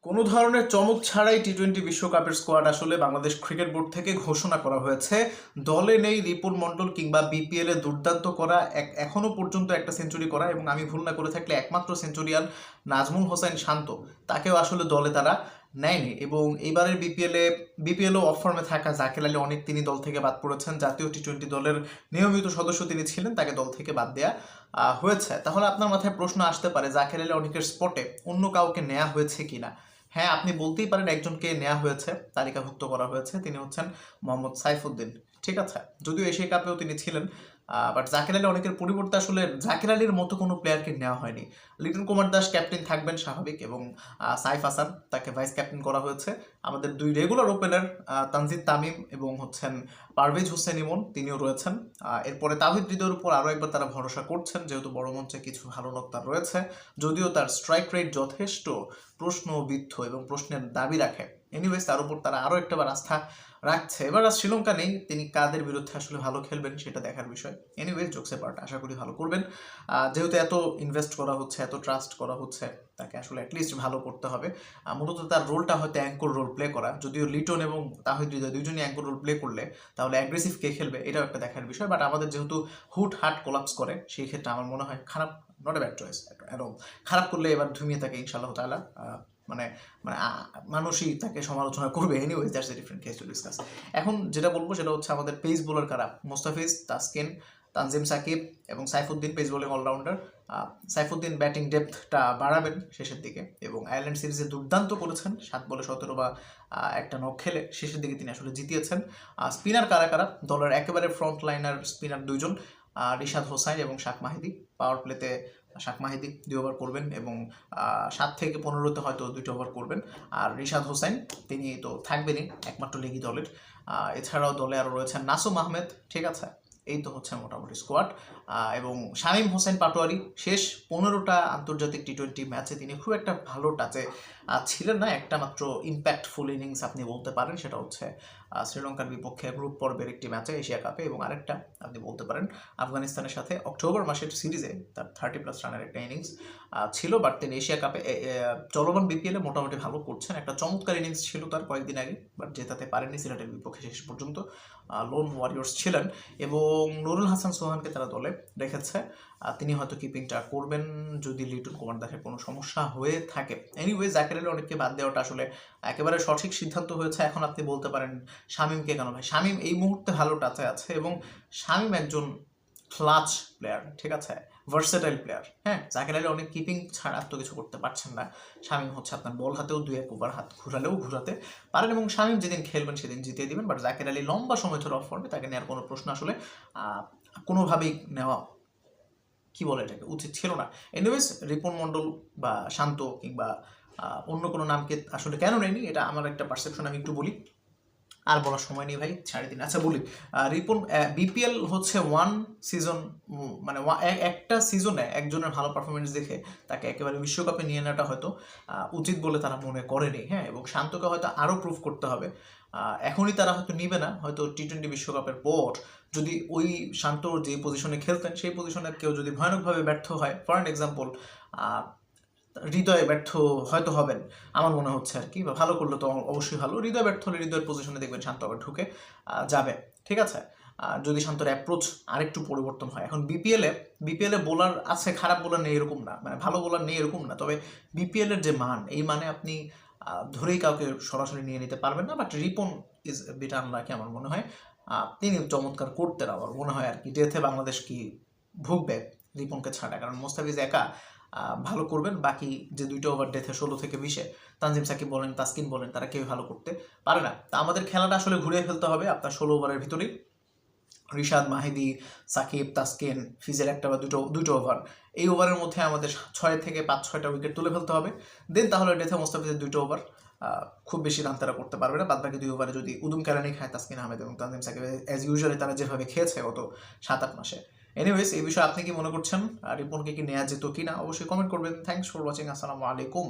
কোনো ধরনের চমক ছাড়াই টি-20 বিশ্বকাপের স্কোয়াড আসলে বাংলাদেশ ক্রিকেট বোর্ড থেকে ঘোষণা করা হয়েছে। দলে নেই রিপুন মণ্ডল কিংবা বিপিএল এ দুর্দান্ত করা এখনো পর্যন্ত একটা সেঞ্চুরি করা এবং আমি ভুল না করে থাকলে একমাত্র সেঞ্চুরিয়ান নাজমুল হোসেন শান্ত, তাকেও আসলে দলে তারা নেয়নি। এবং এইবারের বিপিএলও অফ ফর্মে থাকা জাকের আলী অনেক, তিনি দল থেকে বাদ পড়েছেন। জাতীয় টি-20 দলের নিয়মিত সদস্য তিনি ছিলেন, তাকে দল থেকে বাদ দেওয়া হয়েছে। তাহলে আপনার মাথায় প্রশ্ন আসতে পারে, জাকের আলী অনেকের স্পটে অন্য কাউকে নেওয়া হয়েছে কিনা। হ্যাঁ, আপনি বলতেই পারেন একজনকে নেওয়া হয়েছে, তালিকাভুক্ত করা হয়েছে, তিনি হচ্ছেন মোহাম্মদ সাইফুদ্দিন। ঠিক আছে, যদিও এশিয়া কাপেও তিনি ছিলেন, বাট জাকির আলী অনেকের পরিবর্তে আসলে জাকির আলীর মতো কোনো প্লেয়ারকে নেওয়া হয়নি। লিটন কুমার দাস ক্যাপ্টেন থাকবেন স্বাভাবিক, এবং সাইফ হাসান তাকে ভাইস ক্যাপ্টেন করা হয়েছে। আমাদের দুই রেগুলার ওপেনার তানজিদ তামিম এবং হচ্ছেন পারভেজ হোসেন ইমন, তিনিও রয়েছেন। এরপরে তাওহিদ হৃদয়ের উপর আরও একবার তারা ভরসা করছেন, যেহেতু বড় মঞ্চে কিছু ভালো লোক তার রয়েছে, যদিও তার স্ট্রাইক রেট যথেষ্ট প্রশ্নবিদ্ধ এবং প্রশ্নের দাবি রাখে। এনিওয়েজ, তার উপর তারা আরও একটাবার আস্থা রাখছে। এবার আর শ্রীলঙ্কা নেই, তিনি কাদের বিরুদ্ধে আসলে ভালো খেলবেন সেটা দেখার বিষয়। এনিওয়েজ, জোকসে পার্ট, আশা করি ভালো করবেন। যেহেতু এত ইনভেস্ট করা হচ্ছে, এত ট্রাস্ট করা হচ্ছে, তাকে আসলে অ্যাটলিস্ট ভালো করতে হবে। মূলত তার রোলটা হয়তো অ্যাঙ্কর রোল প্লে করা, যদিও লিটন এবং তাহিদ হৃদয় দুইজনই অ্যাঙ্কর রোল প্লে করলে তাহলে অ্যাগ্রেসিভ কে খেলবে এটাও একটা দেখার বিষয়। বাট আমাদের যেহেতু হুট হাট কোলাপস করে, সেই ক্ষেত্রে আমার মনে হয় খারাপ, নট এ ব্যাড চয়েস এরকম। খারাপ করলে এবার ধুমিয়ে থাকে ইনশাআল্লাহ তাআলা, মানে মানে মানুষই তাকে সমালোচনা করবে। Anyways, that's a different case to discuss. এখন যেটা বলবো সেটা হচ্ছে আমাদের পেস বোলার কারা। মোস্তাফিজ, তাসকিন, তানজিম সাকিব এবং Saifuddin pace bowling allrounder. Saifuddin batting ডেপথটা বাড়াবেন শেষের দিকে, এবং আয়ারল্যান্ড সিরিজে দুর্দান্ত করেছেন, 7 বলে 17 বা একটা নক খেলে শেষের দিকে তিনি আসলে জিতিয়েছেন। স্পিনার কারা কারা, দলের একেবারে ফ্রন্ট লাইনার স্পিনার দুইজন, রিশাদ হোসাইন এবং শাক মাহিদি। পাওয়ার প্লেতে শাক মাহিদি 2 ওভার করবেন এবং 7 থেকে 15তে হয়তো 2টা ওভার করবেন। আর রিশাদ হোসাইন তিনি তো থাকবেনই, একমাত্র লেগি দলের। এছাড়াও দলে আরও রয়েছেন নাসুম আহমেদ। ঠিক আছে, এই তো হচ্ছে মোটামুটি স্কোয়াড। এবং শামীম হোসেন পাটোয়ারি শেষ 15টা আন্তর্জাতিক টি-20 ম্যাচে তিনি খুব একটা ভালো টাচে ছিলেন না। একটা মাত্র ইম্প্যাক্টফুল ইনিংস আপনি বলতে পারেন, সেটা হচ্ছে শ্রীলঙ্কার বিপক্ষে গ্রুপ পর্বের একটি ম্যাচে এশিয়া কাপে, এবং আরেকটা আপনি বলতে পারেন আফগানিস্তানের সাথে অক্টোবর মাসের সিরিজে তার 30+ রানের একটা ইনিংস ছিল। বাট তিনি এশিয়া কাপে চলমান বিপিএলে মোটামুটি ভালো করছেন। একটা চমৎকার ইনিংস ছিল তার কয়েকদিন আগে, বাট জেতাতে পারেননি সিলেটের বিপক্ষে, শেষ পর্যন্ত লোন ওয়ারিয়র্স ছিলেন। এবং নুরুল হাসান সোহানকে তারা দলে রেখেছে, তিনি হয়তো কিপিংটা করবেন যদি লিটন কুমার দাসের কোনো সমস্যা হয়ে থাকে। এনিওয়ে, জাকের আলী অনেককে বাদ দেওয়াটা আসলে একেবারে সঠিক সিদ্ধান্ত হয়েছে। এখন আপনি বলতে পারেন শামীমকে কেন ভাই, শামীম এই মুহূর্তে ভালো টাচে আছে, এবং শামীম একজন ক্লাচ প্লেয়ার, ঠিক আছে, ভার্সেটাইল প্লেয়ার। হ্যাঁ, জাকের আলী অনেক কিপিং ছাড়া তো কিছু করতে পারছেন না। শামীম হচ্ছে আপনার বল হাতেও 2-1 ওভার হাত ঘুরালেও ঘুরাতে পারেন, এবং শামীম যেদিন খেলবেন সেদিন জিতিয়ে দিবেন। বাট জাকের আলী লম্বা সময় ধরে অফ ফর্মে, তাকে নেওয়ার কোনো প্রশ্ন আসলে কোনোভাবেই নেওয়া, কি বলে এটাকে, উচিত ছিল না। এনিওয়েজ, রিপন মণ্ডল বা শান্ত কিংবা অন্য কোনো নামকে আসলে কেন নেয়নি, এটা আমার একটা পারসেপশন, আমি একটু বলি। আর বলার সময় নেই ভাই, 3.5। আচ্ছা বলি, রিপন বিপিএল হচ্ছে ওয়ান সিজন, মানে একটা সিজনে একজনের ভালো পারফরমেন্স দেখে তাকে একেবারে বিশ্বকাপে নিয়ে নেওয়াটা হয়তো উচিত বলে তারা মনে করেনি। হ্যাঁ, এবং শান্তকে হয়তো আরও প্রুভ করতে হবে। এখনই তারা হয়তো নিবে না, হয়তো টি-20 বিশ্বকাপের পর যদি ওই শান্ত যে পজিশনে খেলতেন সেই পজিশনের কেউ যদি ভয়ানকভাবে ব্যর্থ হয়, ফর অ্যান এক্সাম্পল হৃদয়ে ব্যর্থ হয়তো হবেন আমার মনে হচ্ছে আর কি, বা ভালো করলে তো অবশ্যই ভালো। হৃদয় ব্যর্থ হলে হৃদয়ের পজিশনে দেখবেন শান্ত আবার ঢুকে যাবে। ঠিক আছে, যদি শান্তর অ্যাপ্রোচ আরেকটু পরিবর্তন হয়। এখন বিপিএলে বোলার আছে, খারাপ বোলার নেই এরকম না, মানে ভালো বোলার নেই এরকম না, তবে বিপিএলের যে মান, এই মানে আপনি ধরেই কাউকে সরাসরি নিয়ে নিতে পারবেন না। But Ripon is bit unlucky আমার মনে হয়। তিনি চমৎকার করতেন আমার মনে হয় আর কি। ডেথে বাংলাদেশ কি ভুগবে রিপনকে ছাড়া, কারণ মোস্তাফিজ একা ভালো করবেন, বাকি যে 2টা ওভার ডেথে 16 থেকে 20-এ তানজিম সাকিব বলেন, তাসকিন বলেন, তারা কেউ ভালো করতে পারে না। তা আমাদের খেলাটা আসলে ঘুরিয়ে ফেলতে হবে আপনার 16 ওভারের ভিতরেই। রিশাদ, মাহিদি, সাকিব, তাসকিন, ফিজের একটা বা দুটো ওভার, এই ওভারের মধ্যে আমাদের 6 থেকে 5-6টা উইকেট তুলে ফেলতে হবে। দেন তাহলে ডেথে মোস্তাফিজের 2টো ওভার খুব বেশি রান তারা করতে পারবে না। বাদবাকি 2 ওভারে যদি উদুম কেরানি খায় তাসকিন আহমেদ এবং তানজিম সাকিব অ্যাজ ইউজুয়ালি তারা যেভাবে খেয়েছে গত 7-8 মাসে। এনিওয়েজ, এই বিষয়ে আপনি কি মনে করছেন, রিপনকে কি নেওয়া যেত কিনা, অবশ্যই কমেন্ট করবেন। থ্যাংকস ফর ওয়াচিং, আসসালামু আলাইকুম।